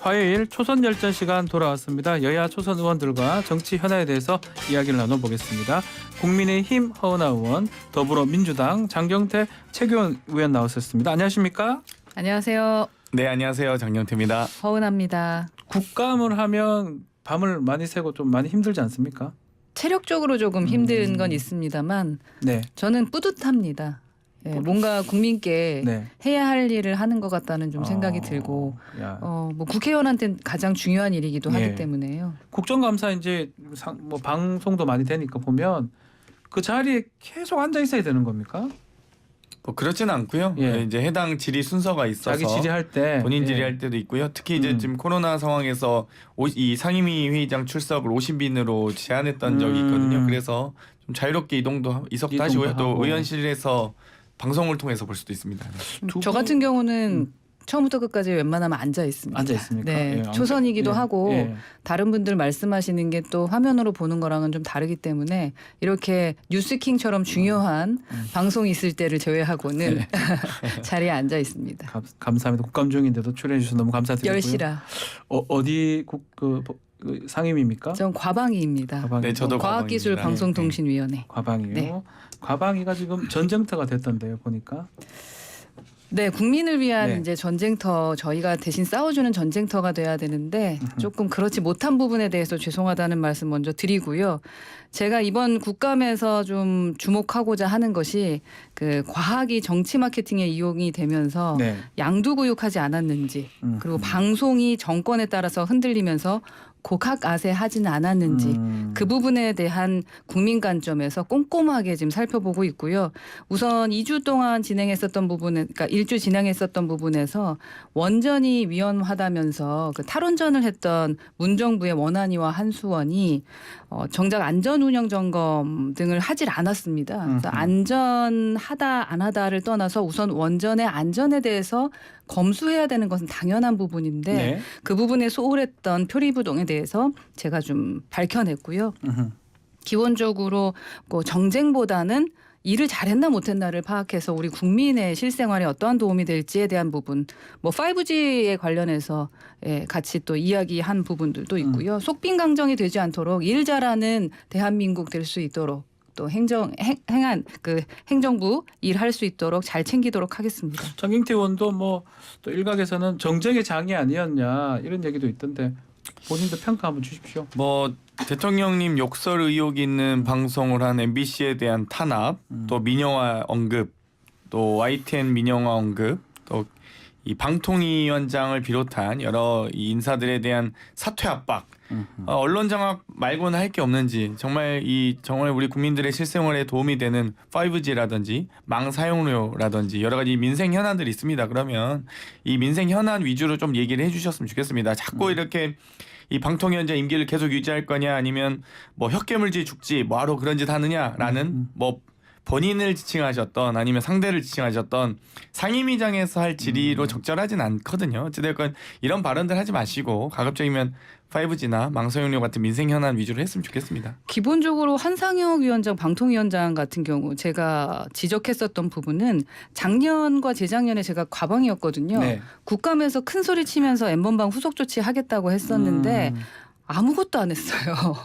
화요일 초선 열전 시간 돌아왔습니다. 여야 초선 의원들과 정치 현안에 대해서 이야기를 나눠보겠습니다. 국민의힘 허은하 의원, 더불어민주당 장경태 최규원 의원 나오셨습니다. 안녕하십니까? 안녕하세요. 네, 안녕하세요. 장경태입니다. 허은하입니다. 국감을 하면 밤을 많이 새고 좀 많이 힘들지 않습니까? 체력적으로 조금 힘든 건 있습니다만 네. 저는 뿌듯합니다. 예, 뭔가 국민께 네. 해야 할 일을 하는 것 같다는 좀 생각이 들고 야. 뭐 국회의원한테는 가장 중요한 일이기도 예. 하기 때문에요. 국정감사 이제 뭐 방송도 많이 되니까 보면 그 자리에 계속 앉아 있어야 되는 겁니까? 뭐 그렇지는 않고요. 예. 이제 해당 질의 순서가 있어서 자기 질의할 때 본인 예. 질의할 때도 있고요. 특히 이제 지금 코로나 상황에서 이 상임위 회의장 출석을 50인으로 제한했던 적이 있거든요. 그래서 좀 자유롭게 이동도 하시고요. 또 하고. 의원실에서 방송을 통해서 볼 수도 있습니다. 네. 저 같은 경우는 처음부터 끝까지 웬만하면 앉아 있습니다. 앉아 있습니까? 네, 예, 초선이기도 예. 하고 예. 다른 분들 말씀하시는 게 또 화면으로 보는 거랑은 좀 다르기 때문에 이렇게 뉴스킹처럼 중요한 방송이 있을 때를 제외하고는 네. 자리에 앉아 있습니다. 감사합니다. 국감 중인데도 출연해 주셔서 너무 감사드리고요. 10시라. 어디 그 상임입니까? 전 과방위입니다. 과방위. 네, 저도 과학기술방송통신위원회. 과방이요. 네. 과방위가 지금 전쟁터가 됐던데요, 보니까. 네, 국민을 위한 네. 이제 전쟁터, 저희가 대신 싸워주는 전쟁터가 돼야 되는데 조금 그렇지 못한 부분에 대해서 죄송하다는 말씀 먼저 드리고요. 제가 이번 국감에서 좀 주목하고자 하는 것이 그 과학이 정치 마케팅에 이용이 되면서 네. 양두구육하지 않았는지, 그리고 방송이 정권에 따라서 흔들리면서 곡학아세하지는 않았는지 그 부분에 대한 국민 관점에서 꼼꼼하게 지금 살펴보고 있고요. 우선 2주 동안 진행했었던 부분은, 그러니까 1주 진행했었던 부분에서 원전이 위헌하다면서 그 탈원전을 했던 문정부의 원안위와 한수원이 정작 안전운영 점검 등을 하질 않았습니다. 그래서 안전하다 안 하다를 떠나서 우선 원전의 안전에 대해서 검수해야 되는 것은 당연한 부분인데 네. 그 부분에 소홀했던 표리부동에 대해서 제가 좀 밝혀냈고요. 기본적으로 정쟁보다는 일을 잘했나 못했나를 파악해서 우리 국민의 실생활에 어떠한 도움이 될지에 대한 부분, 뭐 5G에 관련해서 같이 또 이야기한 부분들도 있고요. 속빈강정이 되지 않도록 일 잘하는 대한민국 될 수 있도록 또 행정부 일할 수 있도록 잘 챙기도록 하겠습니다. 장경태 의원도 뭐 또 일각에서는 정쟁의 장이 아니었냐 이런 얘기도 있던데 본인도 평가 한번 주십시오. 뭐 대통령님 욕설 의혹 있는 방송을 한 MBC에 대한 탄압, 또 민영화 언급, 또 YTN 민영화 언급, 또 이 방통위원장을 비롯한 여러 이 인사들에 대한 사퇴 압박, 언론 장악 말고는 할 게 없는지 정말 우리 국민들의 실생활에 도움이 되는 5G라든지 망 사용료라든지 여러 가지 민생 현안들이 있습니다. 그러면 이 민생 현안 위주로 좀 얘기를 해주셨으면 좋겠습니다. 자꾸 이렇게 이 방통위원장 임기를 계속 유지할 거냐 아니면 뭐 혓개물지 죽지 뭐하러 그런 짓 하느냐라는 뭐 본인을 지칭하셨던 아니면 상대를 지칭하셨던 상임위장에서 할 질의로 적절하진 않거든요. 어찌됐건 이런 발언들 하지 마시고 가급적이면 5G나 망사용료 같은 민생 현안 위주로 했으면 좋겠습니다. 기본적으로 한상혁 위원장, 방통위원장 같은 경우 제가 지적했었던 부분은 작년과 재작년에 제가 과방이었거든요. 네. 국감에서 큰 소리 치면서 N번방 후속 조치하겠다고 했었는데 아무것도 안 했어요.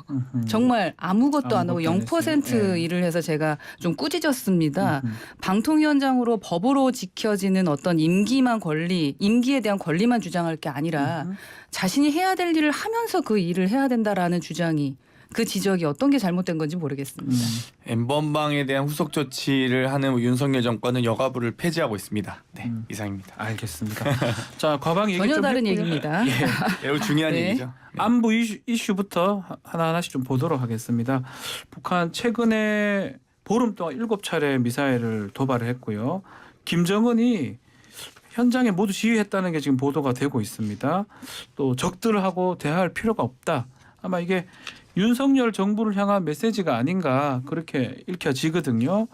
정말 아무것도 안 하고 아무것도 안 0% 했어요. 예. 일을 해서 제가 좀 꾸짖었습니다. 방통위원장으로 법으로 지켜지는 어떤 임기에 대한 권리만 주장할 게 아니라 자신이 해야 될 일을 하면서 그 일을 해야 된다라는 주장이 그 지적이 어떤 게 잘못된 건지 모르겠습니다. N번방에 대한 후속 조치를 하는 윤석열 정권은 여가부를 폐지하고 있습니다. 네, 이상입니다. 알겠습니다. 자, 과방 얘기 전혀 좀 다른 했고요. 얘기입니다. 매우 중요한 네. 얘기죠. 안보 이슈부터 하나하나씩 좀 보도록 하겠습니다. 북한 최근에 보름 동안 7차례 미사일을 도발을 했고요. 김정은이 현장에 모두 지휘했다는 게 지금 보도가 되고 있습니다. 또 적들하고 대화할 필요가 없다. 아마 이게 윤석열 정부를 향한 메시지가 아닌가 그렇게 읽혀지거든요.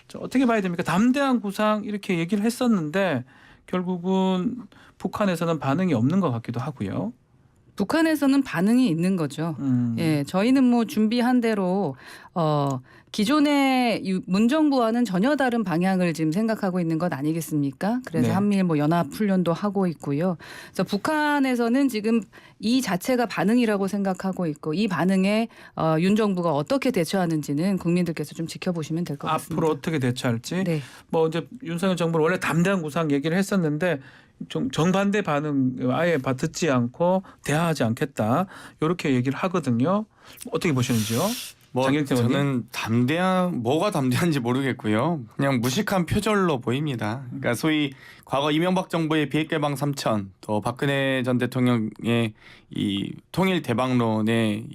자, 어떻게 봐야 됩니까? 담대한 구상 이렇게 얘기를 했었는데 결국은 북한에서는 반응이 없는 것 같기도 하고요. 북한에서는 반응이 있는 거죠. 예, 저희는 뭐 준비한 대로 기존의 문정부와는 전혀 다른 방향을 지금 생각하고 있는 것 아니겠습니까? 그래서 네. 한미일 뭐 연합 훈련도 하고 있고요. 그래서 북한에서는 지금 이 자체가 반응이라고 생각하고 있고 이 반응에 윤 정부가 어떻게 대처하는지는 국민들께서 좀 지켜보시면 될 것 같습니다. 앞으로 어떻게 대처할지. 네. 뭐 이제 윤석열 정부는 원래 담대한 구상 얘기를 했었는데 정반대 반응 아예 듣지 않고 대화하지 않겠다 이렇게 얘기를 하거든요. 어떻게 보시는지요? 뭐 장경태 의원님? 저는 뭐가 담대한지 모르겠고요. 그냥 무식한 표절로 보입니다. 그러니까 소위 과거 이명박 정부의 비핵개방 3천, 또 박근혜 전 대통령의 이 통일 대박론에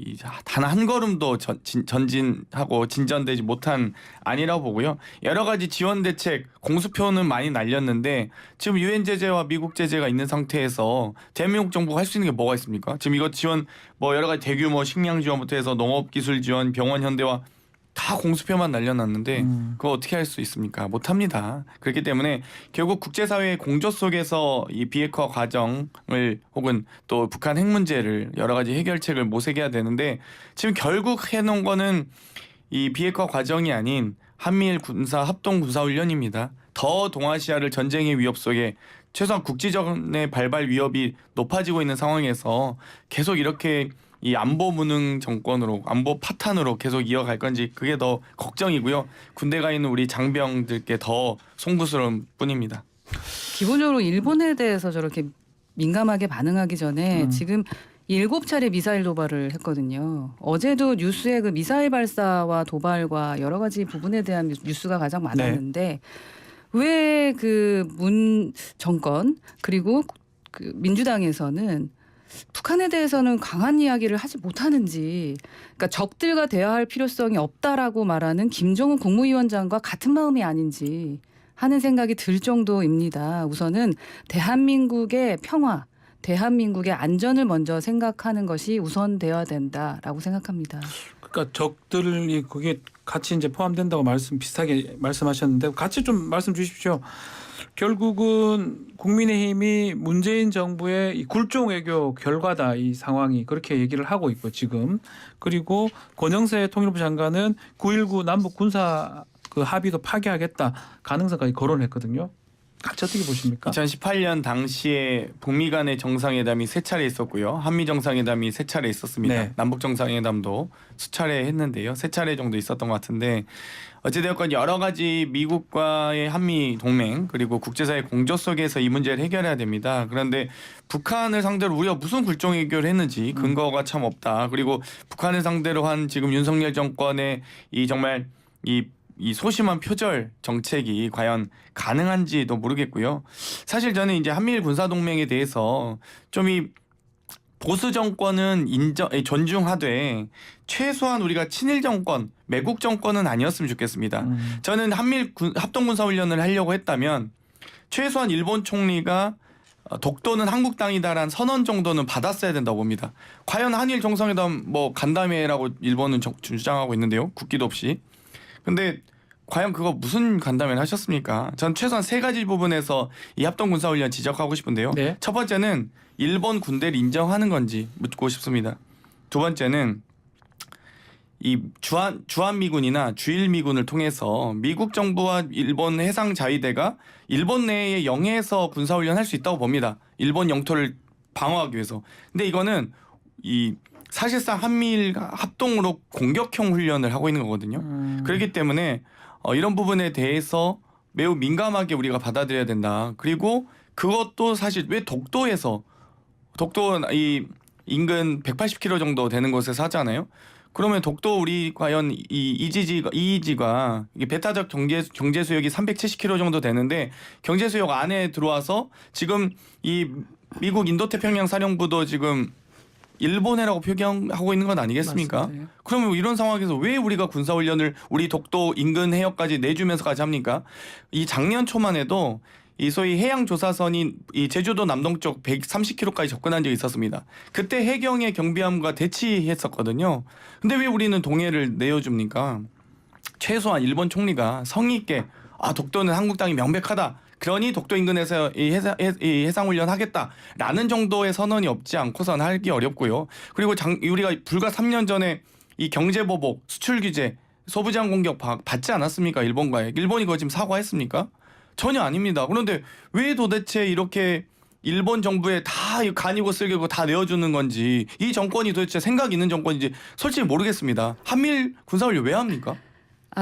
단 한 걸음도 전진하고 진전되지 못한 아니라고 보고요. 여러 가지 지원 대책 공수표는 많이 날렸는데 지금 유엔 제재와 미국 제재가 있는 상태에서 대한민국 정부가 할 수 있는 게 뭐가 있습니까? 지금 이거 지원 뭐 여러 가지 대규모 식량 지원부터 해서 농업 기술 지원, 병원 현대화 다 공수표만 날려놨는데 그거 어떻게 할 수 있습니까? 못합니다. 그렇기 때문에 결국 국제사회의 공조 속에서 이 비핵화 과정을 혹은 또 북한 핵 문제를 여러 가지 해결책을 모색해야 되는데 지금 결국 해놓은 거는 이 비핵화 과정이 아닌 한미일 군사 합동 군사훈련입니다. 더 동아시아를 전쟁의 위협 속에 최소한 국지전의 발발 위협이 높아지고 있는 상황에서 계속 이렇게 이 안보 무능 정권으로 안보 파탄으로 계속 이어갈 건지 그게 더 걱정이고요. 군대가 있는 우리 장병들께 더 송구스러운 뿐입니다. 기본적으로 일본에 대해서 저렇게 민감하게 반응하기 전에 지금 7차례 미사일 도발을 했거든요. 어제도 뉴스에 그 미사일 발사와 도발과 여러 가지 부분에 대한 뉴스가 가장 많았는데 왜 그 문 정권 그리고 그 민주당에서는 북한에 대해서는 강한 이야기를 하지 못하는지, 그러니까 적들과 대화할 필요성이 없다라고 말하는 김정은 국무위원장과 같은 마음이 아닌지 하는 생각이 들 정도입니다. 우선은 대한민국의 평화, 대한민국의 안전을 먼저 생각하는 것이 우선되어야 된다라고 생각합니다. 그러니까 적들이 그게 같이 이제 포함된다고 비슷하게 말씀하셨는데 같이 좀 말씀 주십시오. 결국은 국민의힘이 문재인 정부의 이 굴종 외교 결과다 이 상황이 그렇게 얘기를 하고 있고 지금 그리고 권영세 통일부 장관은 9.19 남북 군사 그 합의도 파기하겠다 가능성까지 거론했거든요. 같이 어떻게 보십니까? 2018년 당시에 북미 간의 정상회담이 3차례 있었고요. 한미 정상회담이 3차례 있었습니다. 네. 남북 정상회담도 수차례 했는데요. 3차례 정도 있었던 것 같은데 어찌되었건 여러 가지 미국과의 한미 동맹 그리고 국제사회 공조 속에서 이 문제를 해결해야 됩니다. 그런데 북한을 상대로 우리가 무슨 굴종 해결을 했는지 근거가 참 없다. 그리고 북한을 상대로 한 지금 윤석열 정권의 이 정말 이 소심한 표절 정책이 과연 가능한지도 모르겠고요. 사실 저는 이제 한미일 군사 동맹에 대해서 좀 이 보수 정권은 존중하되 최소한 우리가 친일 정권, 매국 정권은 아니었으면 좋겠습니다. 저는 한미일 합동 군사 훈련을 하려고 했다면 최소한 일본 총리가 독도는 한국 땅이다라는 선언 정도는 받았어야 된다고 봅니다. 과연 한일 정상회담 뭐 간담회라고 일본은 주장하고 있는데요. 국기도 없이. 근데 과연 그거 무슨 간담회를 하셨습니까? 전 최소한 3가지 부분에서 이 합동 군사훈련 지적하고 싶은데요. 네. 첫 번째는 일본 군대를 인정하는 건지 묻고 싶습니다. 두 번째는 이 주한미군이나 주일미군을 통해서 미국 정부와 일본 해상자위대가 일본 내의 영해에서 군사훈련 할 수 있다고 봅니다. 일본 영토를 방어하기 위해서. 근데 이거는 이 사실상 한미일 합동으로 공격형 훈련을 하고 있는 거거든요. 그렇기 때문에 이런 부분에 대해서 매우 민감하게 우리가 받아들여야 된다. 그리고 그것도 사실 왜 독도 이 인근 180km 정도 되는 곳에서 하잖아요. 그러면 독도 우리 과연 이 EEZ가 이게 배타적 경제 수역이 370km 정도 되는데 경제 수역 안에 들어와서 지금 이 미국 인도태평양 사령부도 지금 일본해라고 표기하고 있는 건 아니겠습니까? 맞습니다. 그러면 이런 상황에서 왜 우리가 군사훈련을 우리 독도 인근 해역까지 내주면서까지 합니까? 이 작년 초만 해도 이 소위 해양조사선이 이 제주도 남동쪽 130km까지 접근한 적이 있었습니다. 그때 해경의 경비함과 대치했었거든요. 근데 왜 우리는 동해를 내어줍니까? 최소한 일본 총리가 성의 있게 독도는 한국 땅이 명백하다. 그러니 독도 인근에서 이 해상 훈련 하겠다라는 정도의 선언이 없지 않고선 하기 어렵고요. 그리고 우리가 불과 3년 전에 이 경제 보복, 수출 규제, 소부장 공격 받지 않았습니까? 일본과의. 일본이 그거 지금 사과했습니까? 전혀 아닙니다. 그런데 왜 도대체 이렇게 일본 정부에 다 간이고 쓸개고 다 내어주는 건지, 이 정권이 도대체 생각 있는 정권인지 솔직히 모르겠습니다. 한미일 군사훈련 왜 합니까?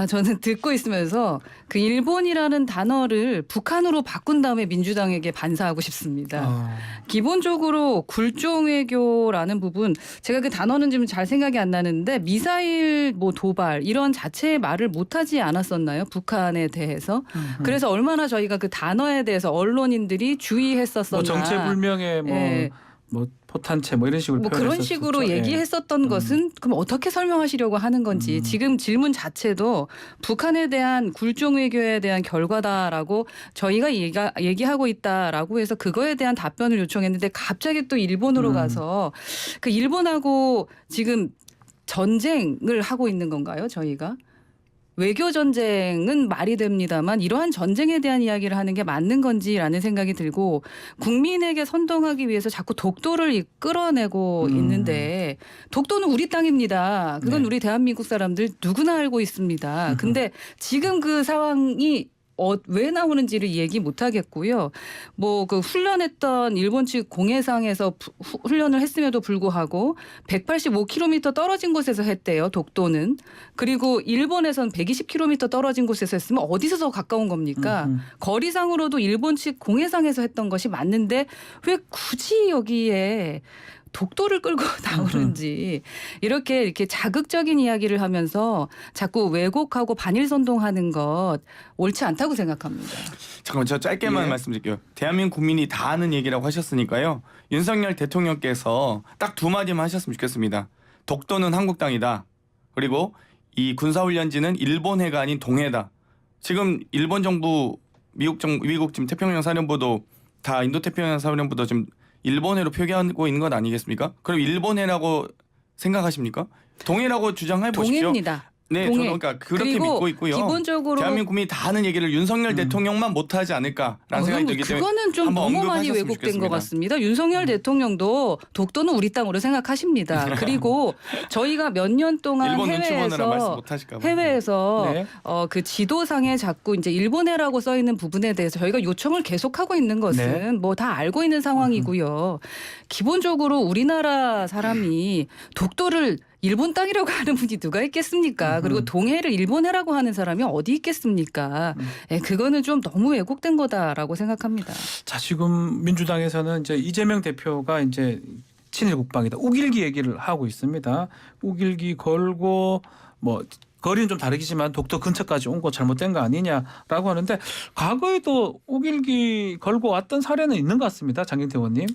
저는 듣고 있으면서 그 일본이라는 단어를 북한으로 바꾼 다음에 민주당에게 반사하고 싶습니다. 기본적으로 굴종 외교라는 부분, 제가 그 단어는 지금 잘 생각이 안 나는데 미사일 뭐 도발 이런 자체의 말을 못하지 않았었나요? 북한에 대해서. 그래서 얼마나 저희가 그 단어에 대해서 언론인들이 주의했었었나. 뭐 정체불명의 뭐 포탄체 뭐 이런 식으로 뭐 그런 식으로 예. 얘기했었던 것은 그럼 어떻게 설명하시려고 하는 건지 지금 질문 자체도 북한에 대한 굴종 외교에 대한 결과다라고 저희가 얘기하고 있다라고 해서 그거에 대한 답변을 요청했는데 갑자기 또 일본으로 가서 그 일본하고 지금 전쟁을 하고 있는 건가요, 저희가? 외교 전쟁은 말이 됩니다만 이러한 전쟁에 대한 이야기를 하는 게 맞는 건지라는 생각이 들고, 국민에게 선동하기 위해서 자꾸 독도를 끌어내고 있는데 독도는 우리 땅입니다. 그건 네. 우리 대한민국 사람들 누구나 알고 있습니다. 근데 지금 그 상황이 왜 나오는지를 얘기 못 하겠고요. 뭐 그 훈련했던 일본 측 공해상에서 훈련을 했음에도 불구하고 185km 떨어진 곳에서 했대요. 독도는. 그리고 일본에선 120km 떨어진 곳에서 했으면 어디서 더 가까운 겁니까? 거리상으로도 일본 측 공해상에서 했던 것이 맞는데 왜 굳이 여기에 독도를 끌고 나오는지 이렇게 자극적인 이야기를 하면서 자꾸 왜곡하고 반일 선동하는 것 옳지 않다고 생각합니다. 잠깐만, 저 짧게만 말씀드릴게요. 대한민국 국민이 다 아는 얘기라고 하셨으니까요. 윤석열 대통령께서 딱 두 마디만 하셨으면 좋겠습니다. 독도는 한국 땅이다. 그리고 이 군사훈련지는 일본해가 아닌 동해다. 지금 일본 정부, 미국 지금 태평양 사령부도 다 인도태평양 사령부도 지금 일본해로 표기하고 있는 것 아니겠습니까? 그럼 일본해라고 생각하십니까? 동해라고 주장해 보십시오. 동해입니다. 네, 동해. 저는 그러니까 그렇게 믿고 있고요. 기본적으로 대한민국 국민이 다 아는 얘기를 윤석열 대통령만 못하지 않을까라는 생각이 들기 때문에 그거는 좀 한번 너무 많이 언급하셨으면 왜곡된 좋겠습니다. 것 같습니다. 윤석열 대통령도 독도는 우리 땅으로 생각하십니다. 그리고 저희가 몇 년 동안 일본 눈치 보느라 말씀 못 하실까 봐. 해외에서 네. 그 지도상에 자꾸 이제 일본해라고 써 있는 부분에 대해서 저희가 요청을 계속하고 있는 것은 네. 뭐 다 알고 있는 상황이고요. 기본적으로 우리나라 사람이 독도를 일본 땅이라고 하는 분이 누가 있겠습니까? 그리고 동해를 일본해라고 하는 사람이 어디 있겠습니까? 그거는 좀 너무 왜곡된 거다라고 생각합니다. 자, 지금 민주당에서는 이제 이재명 대표가 이제 친일 국방이다, 우길기 얘기를 하고 있습니다. 우길기 걸고 뭐 거리는 좀 다르겠지만 독도 근처까지 온 거 잘못된 거 아니냐라고 하는데, 과거에도 우길기 걸고 왔던 사례는 있는 것 같습니다. 장경태 의원님.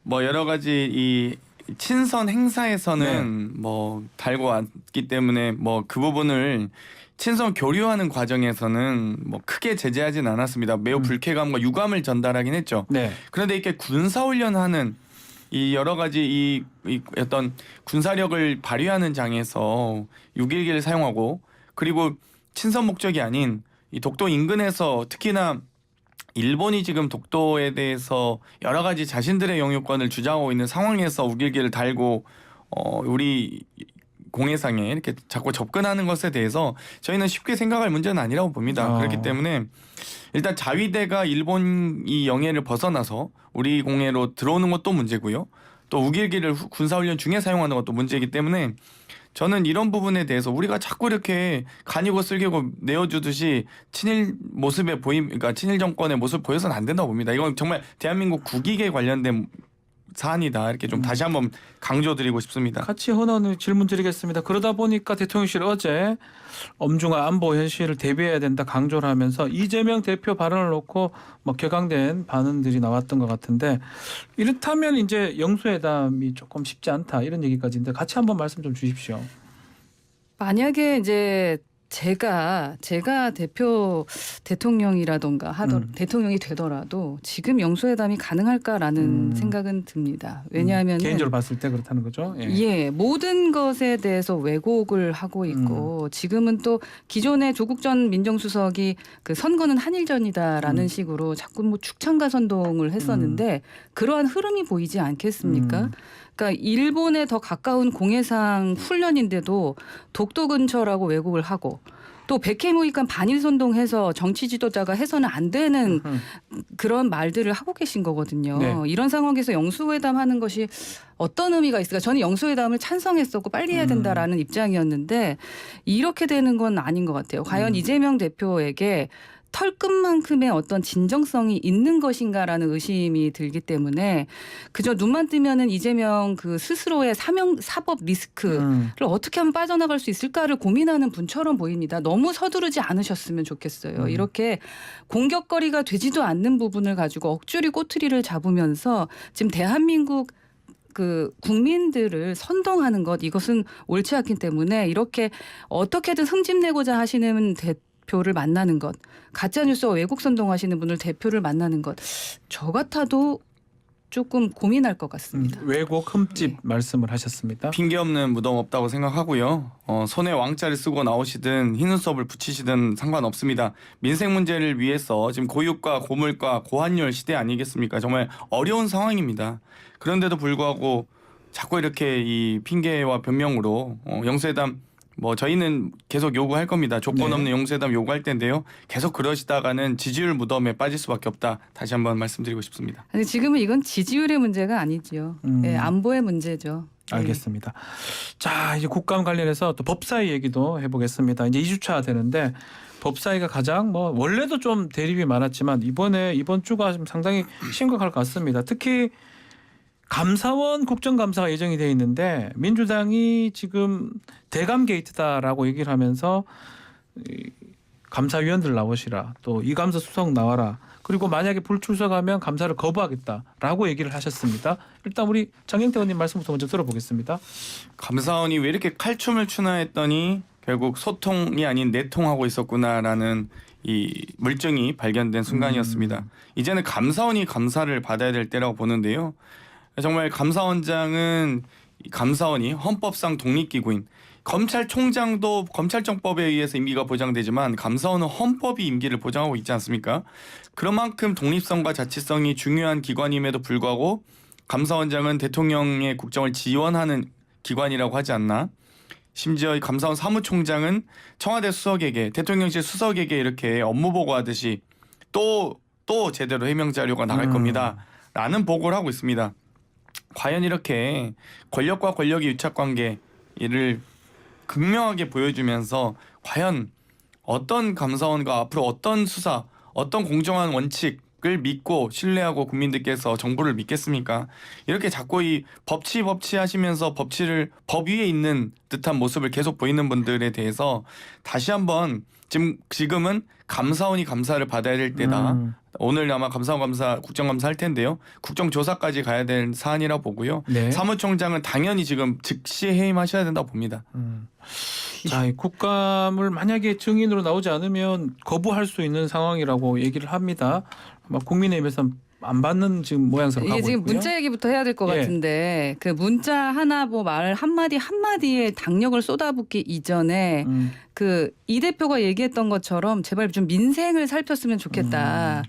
뭐 여러 가지 이 친선 행사에서는 뭐 달고 왔기 때문에 뭐 그 부분을 친선 교류하는 과정에서는 뭐 크게 제재하진 않았습니다. 매우 불쾌감과 유감을 전달하긴 했죠. 네. 그런데 이렇게 군사훈련하는 이 여러 가지 이 어떤 군사력을 발휘하는 장에서 6.11을 사용하고, 그리고 친선 목적이 아닌 이 독도 인근에서 특히나 일본이 지금 독도에 대해서 여러 가지 자신들의 영유권을 주장하고 있는 상황에서 우길기를 달고 우리 공해상에 이렇게 자꾸 접근하는 것에 대해서 저희는 쉽게 생각할 문제는 아니라고 봅니다. 그렇기 때문에 일단 자위대가 일본 이 영해를 벗어나서 우리 공해로 들어오는 것도 문제고요. 또 우길기를 군사훈련 중에 사용하는 것도 문제이기 때문에 저는 이런 부분에 대해서 우리가 자꾸 이렇게 간이고 쓸개고 내어주듯이 친일 모습에 그러니까 친일 정권의 모습 보여서는 안 된다고 봅니다. 이건 정말 대한민국 국익에 관련된 사안이다, 이렇게 좀 다시 한번 강조드리고 싶습니다. 같이 헌원을 질문 드리겠습니다. 그러다 보니까 대통령실 어제 엄중한 안보 현실을 대비해야 된다 강조를 하면서 이재명 대표 발언을 놓고 뭐 격앙된 반응들이 나왔던 것 같은데, 이렇다면 이제 영수회담이 조금 쉽지 않다 이런 얘기까지인데 같이 한번 말씀 좀 주십시오. 만약에 이제 제가 대통령이라던가 대통령이 되더라도 지금 영수회담이 가능할까라는 생각은 듭니다. 왜냐하면 개인적으로 봤을 때 그렇다는 거죠. 예, 모든 것에 대해서 왜곡을 하고 있고 지금은 또 기존의 조국 전 민정수석이 그 선거는 한일전이다라는 식으로 자꾸 뭐 축창가 선동을 했었는데 그러한 흐름이 보이지 않겠습니까? 그러니까 일본에 더 가까운 공해상 훈련인데도 독도 근처라고 왜곡을 하고 또 백해무익한 반일 선동해서 정치 지도자가 해서는 안 되는 그런 말들을 하고 계신 거거든요. 네. 이런 상황에서 영수회담 하는 것이 어떤 의미가 있을까? 저는 영수회담을 찬성했었고 빨리 해야 된다라는 입장이었는데 이렇게 되는 건 아닌 것 같아요. 과연 이재명 대표에게 털끝만큼의 어떤 진정성이 있는 것인가라는 의심이 들기 때문에 그저 눈만 뜨면은 이재명 그 스스로의 사법 리스크를 어떻게 하면 빠져나갈 수 있을까를 고민하는 분처럼 보입니다. 너무 서두르지 않으셨으면 좋겠어요. 이렇게 공격거리가 되지도 않는 부분을 가지고 억줄이 꼬투리를 잡으면서 지금 대한민국 그 국민들을 선동하는 것 이것은 옳지 않기 때문에 이렇게 어떻게든 흠집내고자 하시는 대표를 만나는 것, 가짜뉴스와 왜곡 선동하시는 분을 대표를 만나는 것, 저 같아도 조금 고민할 것 같습니다. 왜곡 흠집 말씀을 하셨습니다. 핑계 없는 무덤 없다고 생각하고요. 손에 왕자를 쓰고 나오시든 흰 눈썹을 붙이시든 상관없습니다. 민생 문제를 위해서 지금 고육과 고물가 고환율 시대 아니겠습니까? 정말 어려운 상황입니다. 그런데도 불구하고 자꾸 이렇게 이 핑계와 변명으로 영수회담 뭐 저희는 계속 요구할 겁니다. 조건 없는 영수회담 요구할 텐데요. 계속 그러시다가는 지지율 무덤에 빠질 수밖에 없다. 다시 한번 말씀드리고 싶습니다. 아니, 지금은 이건 지지율의 문제가 아니지요. 예, 안보의 문제죠. 알겠습니다. 자, 이제 국감 관련해서 또 법사위 얘기도 해보겠습니다. 이제 2주차 되는데 법사위가 가장 뭐 원래도 좀 대립이 많았지만 이번 주가 좀 상당히 심각할 것 같습니다. 특히 감사원 국정감사가 예정이 돼 있는데 민주당이 지금 대감 게이트다라고 얘기를 하면서 감사위원들 나오시라, 또 이감사 수석 나와라, 그리고 만약에 불출석하면 감사를 거부하겠다라고 얘기를 하셨습니다. 일단 우리 장경태 의원님 말씀부터 먼저 들어보겠습니다. 감사원이 왜 이렇게 칼춤을 추나 했더니 결국 소통이 아닌 내통하고 있었구나라는 이 물증이 발견된 순간이었습니다. 이제는 감사원이 감사를 받아야 될 때라고 보는데요. 정말 감사원장은 감사원이 헌법상 독립기구인, 검찰총장도 검찰청법에 의해서 임기가 보장되지만 감사원은 헌법이 임기를 보장하고 있지 않습니까? 그런 만큼 독립성과 자치성이 중요한 기관임에도 불구하고 감사원장은 대통령의 국정을 지원하는 기관이라고 하지 않나? 심지어 이 감사원 사무총장은 청와대 수석에게, 대통령실 수석에게 이렇게 업무 보고하듯이 또 제대로 해명 자료가 나갈 겁니다 라는 보고를 하고 있습니다. 과연 이렇게 권력과 권력의 유착관계를 극명하게 보여주면서 과연 어떤 감사원과 앞으로 어떤 수사, 어떤 공정한 원칙을 믿고 신뢰하고 국민들께서 정부를 믿겠습니까? 이렇게 자꾸 이 법치 하시면서 법 위에 있는 듯한 모습을 계속 보이는 분들에 대해서 다시 한번 지금은 감사원이 감사를 받아야 될 때다. 오늘 아마 감사 국정감사 할 텐데요. 국정조사까지 가야 될 사안이라고 보고요. 네. 사무총장은 당연히 지금 즉시 해임하셔야 된다고 봅니다. 자, 이 국감을 만약에 증인으로 나오지 않으면 거부할 수 있는 상황이라고 얘기를 합니다. 아마 국민의힘에서 안 받는 지금 모양새로 가고 이게 지금 있고요. 문자 얘기부터 해야 될 것 예. 같은데 그 문자 하나 뭐 말 한마디에 당력을 쏟아붓기 이전에 그 이 대표가 얘기했던 것처럼 제발 좀 민생을 살폈으면 좋겠다.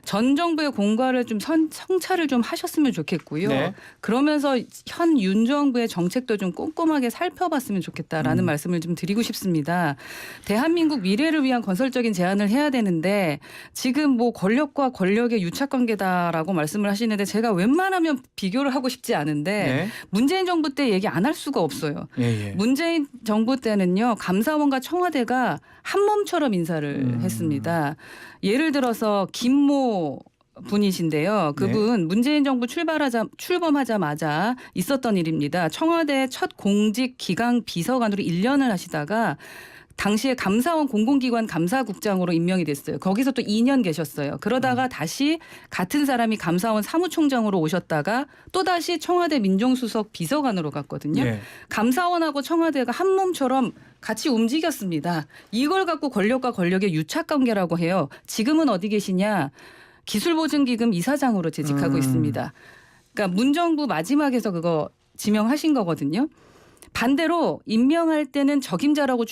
전 정부의 공과를 좀 성찰을 좀 하셨으면 좋겠고요. 네. 그러면서 현 윤 정부의 정책도 좀 꼼꼼하게 살펴봤으면 좋겠다라는 말씀을 좀 드리고 싶습니다. 대한민국 미래를 위한 건설적인 제안을 해야 되는데 지금 뭐 권력과 권력의 유착관계다라고 말씀을 하시는데 제가 웬만하면 비교를 하고 싶지 않은데 네. 문재인 정부 때 얘기 안 할 수가 없어요. 예. 문재인 정부 때는요. 감사원과 청와대가 한 몸처럼 인사를 했습니다. 예를 들어서 김모 분이신데요. 그분 문재인 정부 출범하자마자 있었던 일입니다. 청와대 첫 공직 기강 비서관으로 1년을 하시다가 당시에 감사원 공공기관 감사국장으로 임명이 됐어요. 거기서 또 2년 계셨어요. 그러다가 다시 같은 사람이 감사원 사무총장으로 오셨다가 또다시 청와대 민정수석 비서관으로 갔거든요. 예. 감사원하고 청와대가 한 몸처럼 같이 움직였습니다. 이걸 갖고 권력과 권력의 유착관계라고 해요. 지금은 어디 계시냐? 기술보증기금 이사장으로 재직하고 있습니다. 그러니까 문정부 마지막에서 그거 지명하신 거거든요. 반대로 임명할 때는 적임자라고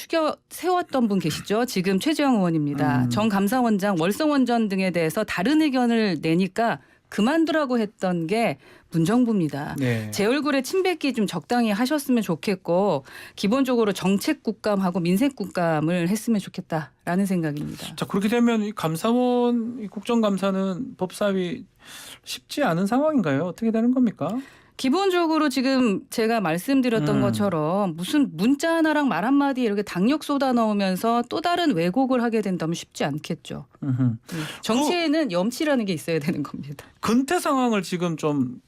세웠던 분 계시죠. 지금 최재형 의원입니다. 정 감사원장, 월성원전 등에 대해서 다른 의견을 내니까 그만두라고 했던 게 문정부입니다. 네. 제 얼굴에 침 뱉기 좀 적당히 하셨으면 좋겠고 기본적으로 정책국감하고 민생국감을 했으면 좋겠다라는 생각입니다. 자, 그렇게 되면 이 감사원 이 국정감사는 법사위 쉽지 않은 상황인가요? 어떻게 되는 겁니까? 기본적으로 지금 제가 말씀드렸던 것처럼 무슨 문자 하나랑 말 한마디 이렇게 당력 쏟아 넣으면서 또 다른 왜곡을 하게 된다면 쉽지 않겠죠. 정치에는 염치라는 게 있어야 되는 겁니다. 근태 상황을 지금 좀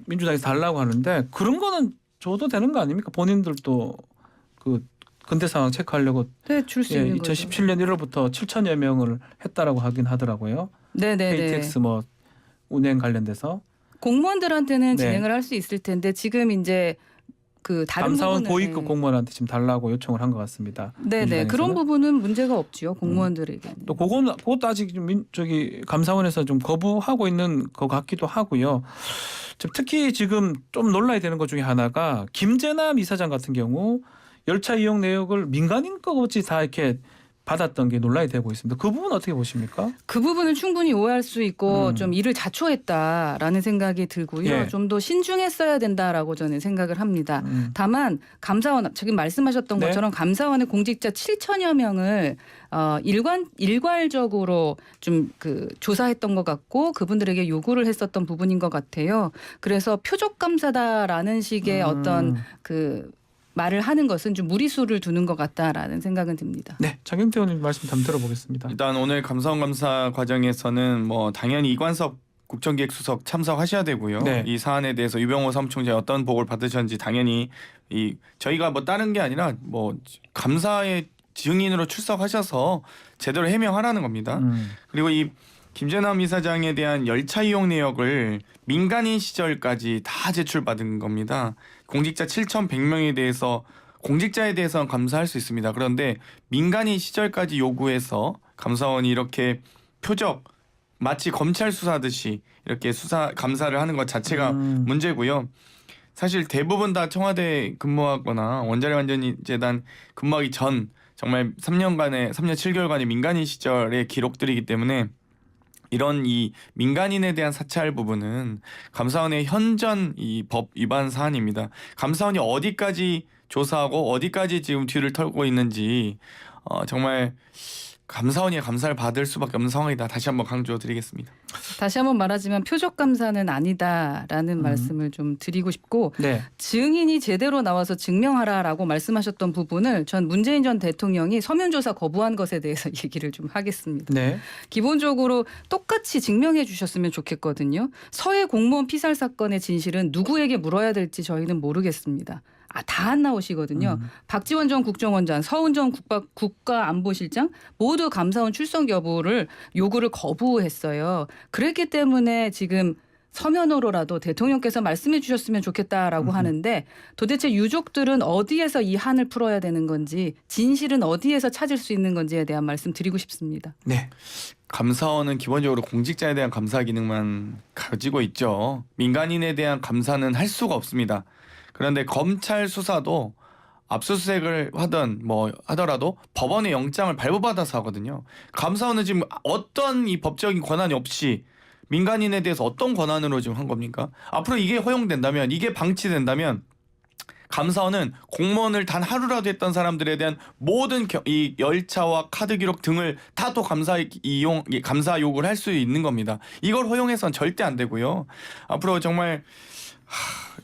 민주당에서 달라고 하는데 그런 거는 줘도 되는 거 아닙니까? 본인들도 그 근태 상황 체크하려고 네, 줄 수 있는 거죠. 2017년 1월부터 7천여 명을 했다라고 하긴 하더라고요. 네네네. KTX 뭐 운행 관련돼서 공무원들한테는 네. 진행을 할 수 있을 텐데 지금 이제 그 다른 감사원 부분은 고위급 공무원한테 지금 달라고 요청을 한 것 같습니다. 네네 민주당에서는. 그런 부분은 문제가 없지요 공무원들에게는. 또 그것도 아직 좀 감사원에서 좀 거부하고 있는 것 같기도 하고요. 특히 지금 좀 놀라야 되는 것 중에 하나가 김재남 이사장 같은 경우 열차 이용 내역을 민간인 것 없이 다 이렇게 받았던 게 논란이 되고 있습니다. 그 부분 어떻게 보십니까? 그 부분은 충분히 오해할 수 있고 좀 일을 자초했다라는 생각이 들고요. 예. 좀 더 신중했어야 된다라고 저는 생각을 합니다. 다만 감사원 지금 말씀하셨던 네. 것처럼 감사원의 공직자 7천여 명을 일괄적으로 좀 그 조사했던 것 같고 그분들에게 요구를 했었던 부분인 것 같아요. 그래서 표적 감사다라는 식의 어떤 그 말을 하는 것은 좀 무리수를 두는 것 같다라는 생각은 듭니다. 네, 장경태 의원님 말씀 한번 들어보겠습니다. 일단 오늘 감사원 감사 과정에서는 뭐 당연히 이관섭 국정기획수석 참석하셔야 되고요. 네. 이 사안에 대해서 유병호 사무총장이 어떤 보고를 받으셨는지 당연히 저희가 뭐 다른 게 아니라 뭐 감사의 증인으로 출석하셔서 제대로 해명하라는 겁니다. 그리고 이 김재남 이사장에 대한 열차 이용 내역을 민간인 시절까지 다 제출받은 겁니다. 공직자 7,100명에 대해서 공직자에 대해서는 감사할 수 있습니다. 그런데 민간인 시절까지 요구해서 감사원이 이렇게 표적 마치 검찰 수사하듯이 이렇게 감사를 하는 것 자체가 문제고요. 사실 대부분 다 청와대 근무하거나 원자력 안전재단 근무하기 전 정말 3년 7개월간의 민간인 시절의 기록들이기 때문에 이런 이 민간인에 대한 사찰 부분은 감사원의 현전 이 법 위반 사안입니다. 감사원이 어디까지 조사하고 어디까지 지금 뒤를 털고 있는지 정말 감사원이 감사를 받을 수밖에 없는 상황이다. 다시 한번 강조드리겠습니다. 다시 한번 말하지만 표적 감사는 아니다라는 말씀을 좀 드리고 싶고 네. 증인이 제대로 나와서 증명하라라고 말씀하셨던 부분을 전 문재인 전 대통령이 서면 조사 거부한 것에 대해서 얘기를 좀 하겠습니다. 네. 기본적으로 똑같이 증명해 주셨으면 좋겠거든요. 서해 공무원 피살 사건의 진실은 누구에게 물어야 될지 저희는 모르겠습니다. 다 안 나오시거든요. 박지원 전 국정원장, 서훈 전 국가안보실장 모두 감사원 출석 여부를 요구를 거부했어요. 그랬기 때문에 지금 서면으로라도 대통령께서 말씀해 주셨으면 좋겠다라고 하는데 도대체 유족들은 어디에서 이 한을 풀어야 되는 건지 진실은 어디에서 찾을 수 있는 건지에 대한 말씀 드리고 싶습니다. 네. 감사원은 기본적으로 공직자에 대한 감사 기능만 가지고 있죠. 민간인에 대한 감사는 할 수가 없습니다. 그런데 검찰 수사도 압수수색을 하더라도 법원의 영장을 발부받아서 하거든요. 감사원은 지금 어떤 이 법적인 권한이 없이 민간인에 대해서 어떤 권한으로 지금 한 겁니까? 앞으로 이게 허용된다면, 이게 방치된다면 감사원은 공무원을 단 하루라도 했던 사람들에 대한 모든 이 열차와 카드 기록 등을 다 또 감사 요구를 할 수 있는 겁니다. 이걸 허용해서는 절대 안 되고요. 앞으로 정말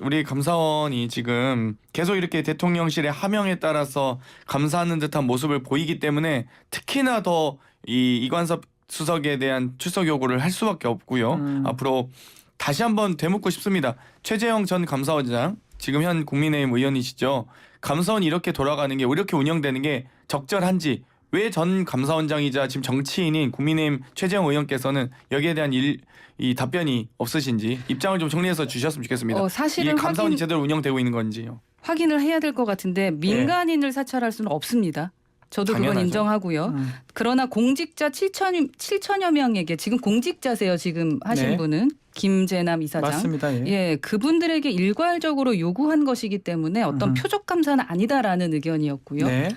우리 감사원이 지금 계속 이렇게 대통령실의 하명에 따라서 감사하는 듯한 모습을 보이기 때문에 특히나 더 이 이관섭 수석에 대한 출석 요구를 할 수밖에 없고요. 앞으로 다시 한번 되묻고 싶습니다. 최재형 전 감사원장 지금 현 국민의힘 의원이시죠. 감사원이 이렇게 돌아가는 게 이렇게 운영되는 게 적절한지 왜 전 감사원장이자 지금 정치인인 국민의힘 최재형 의원께서는 여기에 대한 이 답변이 없으신지 입장을 좀 정리해서 주셨으면 좋겠습니다. 사실은 이 감사원이 제대로 운영되고 있는 건지요. 확인을 해야 될 것 같은데 민간인을 사찰할 수는 없습니다. 저도 그건 당연하죠. 인정하고요. 그러나 공직자 7천여 명에게 지금 공직자세요. 지금 하신 네. 분은 김재남 이사장. 맞습니다. 예. 예, 그분들에게 일괄적으로 요구한 것이기 때문에 어떤 표적 감사는 아니다라는 의견이었고요. 네.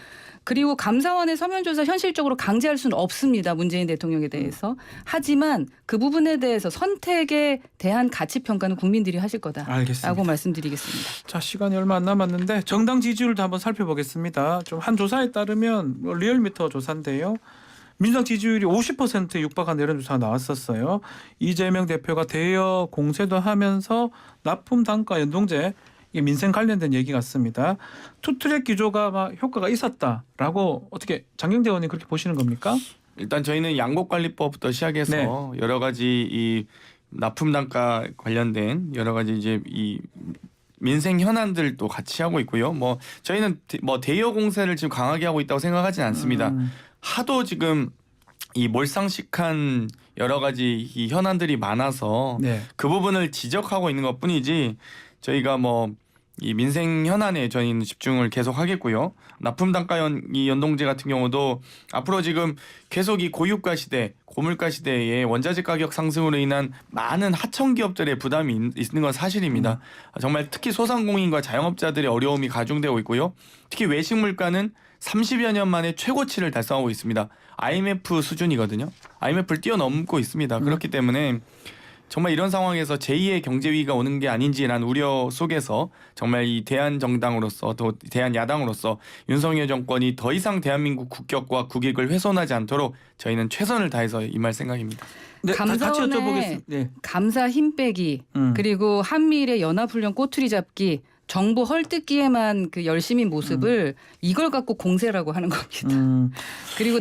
그리고 감사원의 서면 조사 현실적으로 강제할 수는 없습니다. 문재인 대통령에 대해서. 하지만 그 부분에 대해서 선택에 대한 가치 평가는 국민들이 하실 거다라고 알겠습니다. 말씀드리겠습니다. 자, 시간이 얼마 안 남았는데 정당 지지율도 한번 살펴보겠습니다. 좀 한 조사에 따르면 리얼미터 조사인데요. 민주당 지지율이 50%에 육박한 여론조사가 나왔었어요. 이재명 대표가 대여 공세도 하면서 납품 단가 연동제 이게 민생 관련된 얘기 같습니다. 투트랙 기조가 막 효과가 있었다라고 어떻게 장경태 의원님 그렇게 보시는 겁니까? 일단 저희는 양곡관리법부터 시작해서 네. 여러 가지 이 납품 단가 관련된 여러 가지 이제 이 민생 현안들도 같이 하고 있고요. 뭐 저희는 뭐 대여 공세를 지금 강하게 하고 있다고 생각하지는 않습니다. 하도 지금 이 몰상식한 여러 가지 이 현안들이 많아서 네. 그 부분을 지적하고 있는 것뿐이지 저희가 뭐 이 민생 현안에 저희는 집중을 계속 하겠고요. 납품 단가 이 연동제 같은 경우도 앞으로 지금 계속 이 고유가 시대, 고물가 시대에 원자재 가격 상승으로 인한 많은 하청 기업들의 부담이 있는 건 사실입니다. 정말 특히 소상공인과 자영업자들의 어려움이 가중되고 있고요. 특히 외식 물가는 30여 년 만에 최고치를 달성하고 있습니다. IMF 수준이거든요. IMF를 뛰어넘고 있습니다. 그렇기 때문에 정말 이런 상황에서 제2의 경제 위기가 오는 게 아닌지라는 우려 속에서 정말 이 대한 정당으로서 또 대한 야당으로서 윤석열 정권이 더 이상 대한민국 국격과 국익을 훼손하지 않도록 저희는 최선을 다해서 임할 생각입니다. 네, 같이 감사원의 여쭤보겠습니다. 네. 감사 힘 빼기 그리고 한미일의 연합훈련 꼬투리 잡기 정부 헐뜯기에만 그 열심인 모습을 이걸 갖고 공세라고 하는 겁니다. 그리고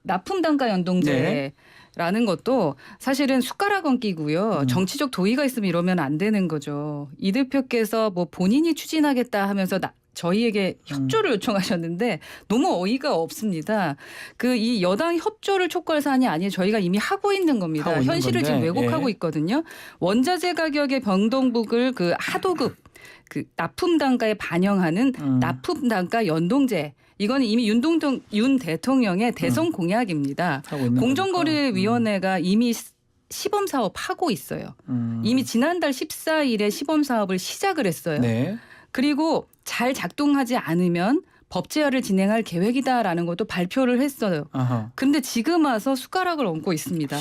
납품 단가 연동제 네. 라는 것도 사실은 숟가락 얹기고요. 정치적 도의가 있으면 이러면 안 되는 거죠. 이 대표께서 뭐 본인이 추진하겠다 하면서 저희에게 협조를 요청하셨는데 너무 어이가 없습니다. 그 이 여당 협조를 촉구할 사안이 아니에요. 저희가 이미 하고 있는 겁니다. 하고 있는 현실을 건데, 지금 왜곡하고 예. 있거든요. 원자재 가격의 변동폭을 그 하도급 그 납품 단가에 반영하는 납품 단가 연동제. 이거는 이미 윤 대통령의 대선 공약입니다. 하고 있는 공정거래위원회가 이미 시범 사업 하고 있어요. 이미 지난달 14일에 시범 사업을 시작을 했어요. 네. 그리고 잘 작동하지 않으면 법제화를 진행할 계획이다라는 것도 발표를 했어요. 아하. 그런데 지금 와서 숟가락을 얹고 있습니다.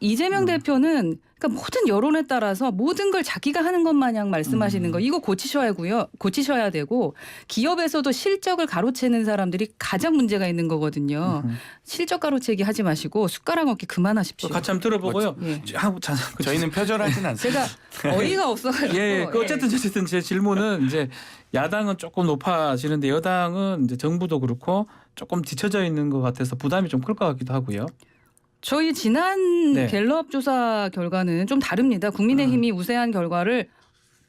이재명 대표는 그러니까 모든 여론에 따라서 모든 걸 자기가 하는 것 마냥 말씀하시는 거 이거 고치셔야 되고 기업에서도 실적을 가로채는 사람들이 가장 문제가 있는 거거든요. 실적 가로채기 하지 마시고 숟가락 얹기 그만하십시오. 같이 한번 들어보고요. 예. 저희는 표절하진 않습니다. 제가 어이가 없어가지고. 예, 그 어쨌든 제 질문은 이제 야당은 조금 높아지는데 여당은 이제 정부도 그렇고 조금 뒤처져 있는 것 같아서 부담이 좀 클 것 같기도 하고요. 저희 지난 네. 갤럽 조사 결과는 좀 다릅니다. 국민의힘이 우세한 결과를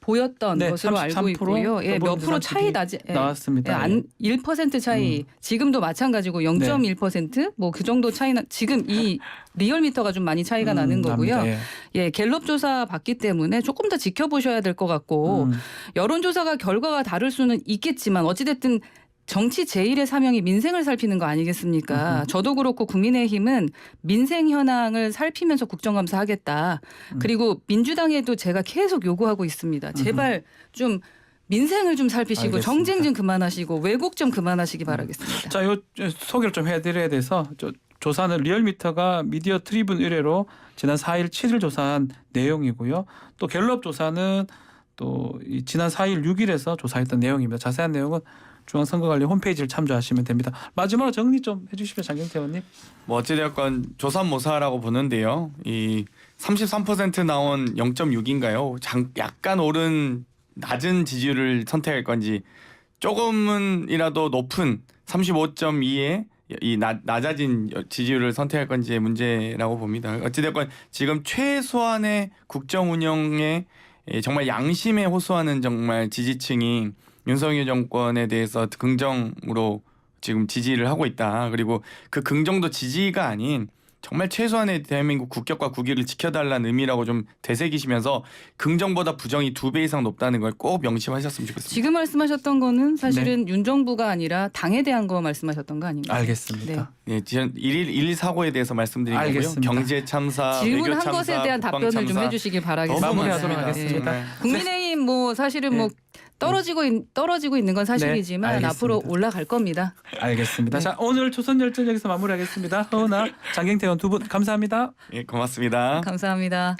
보였던 네, 것으로 33% 알고 있고요. 예, 몇 프로 차이 나지? 예. 나왔습니다. 예, 1% 차이. 지금도 마찬가지고 0.1% 뭐 그 정도 차이나 지금 이 리얼미터가 좀 많이 차이가 나는 거고요. 납니다. 예. 예, 갤럽 조사 봤기 때문에 조금 더 지켜보셔야 될 것 같고 여론조사가 결과가 다를 수는 있겠지만 어찌됐든 정치 제1의 사명이 민생을 살피는 거 아니겠습니까? 저도 그렇고 국민의힘은 민생 현황을 살피면서 국정감사하겠다. 그리고 민주당에도 제가 계속 요구하고 있습니다. 제발 좀 민생을 좀 살피시고 알겠습니다. 정쟁 좀 그만하시고 왜곡 좀 그만하시기 바라겠습니다. 자, 요 소개를 좀 해드려야 돼서 조사는 리얼미터가 미디어 트리뷴 의뢰로 지난 4일, 7일 조사한 내용이고요. 또 갤럽 조사는 또 지난 4일, 6일에서 조사했던 내용입니다. 자세한 내용은 중앙선거관리 홈페이지를 참조하시면 됩니다. 마지막으로 정리 좀 해주시면 장경태 의원님. 뭐 어찌되었건 조삼모사라고 보는데요. 이 33% 나온 0.6인가요? 약간 오른 낮은 지지율을 선택할 건지 조금은이라도 높은 35.2에 이 낮아진 지지율을 선택할 건지의 문제라고 봅니다. 어찌됐건 지금 최소한의 국정 운영에 정말 양심에 호소하는 정말 지지층이 윤석열 정권에 대해서 긍정으로 지금 지지를 하고 있다. 그리고 그 긍정도 지지가 아닌 정말 최소한의 대한민국 국격과 국위를 지켜달라는 의미라고 좀 되새기시면서 긍정보다 부정이 2배 이상 높다는 걸 꼭 명심하셨으면 좋겠습니다. 지금 말씀하셨던 거는 사실은 윤 정부가 아니라 당에 대한 거 말씀하셨던 거 아닌가요? 알겠습니다. 네, 지금 1.1 사고에 대해서 말씀드린 거고요. 알겠습니다. 경제 참사, 외교 질문한 참사, 것에 대한 국방 답변을 좀 참사. 해주시길 바라겠습니다. 마무리하도록 네. 하겠습니다. 네. 국민의힘 뭐 사실은 뭐 떨어지고 있는 건 사실이지만 알겠습니다. 앞으로 올라갈 겁니다. 알겠습니다. 자, 오늘 조선열전 여기서 마무리하겠습니다. 허은아, 장경태원 두 분 감사합니다. 예, 고맙습니다. 감사합니다.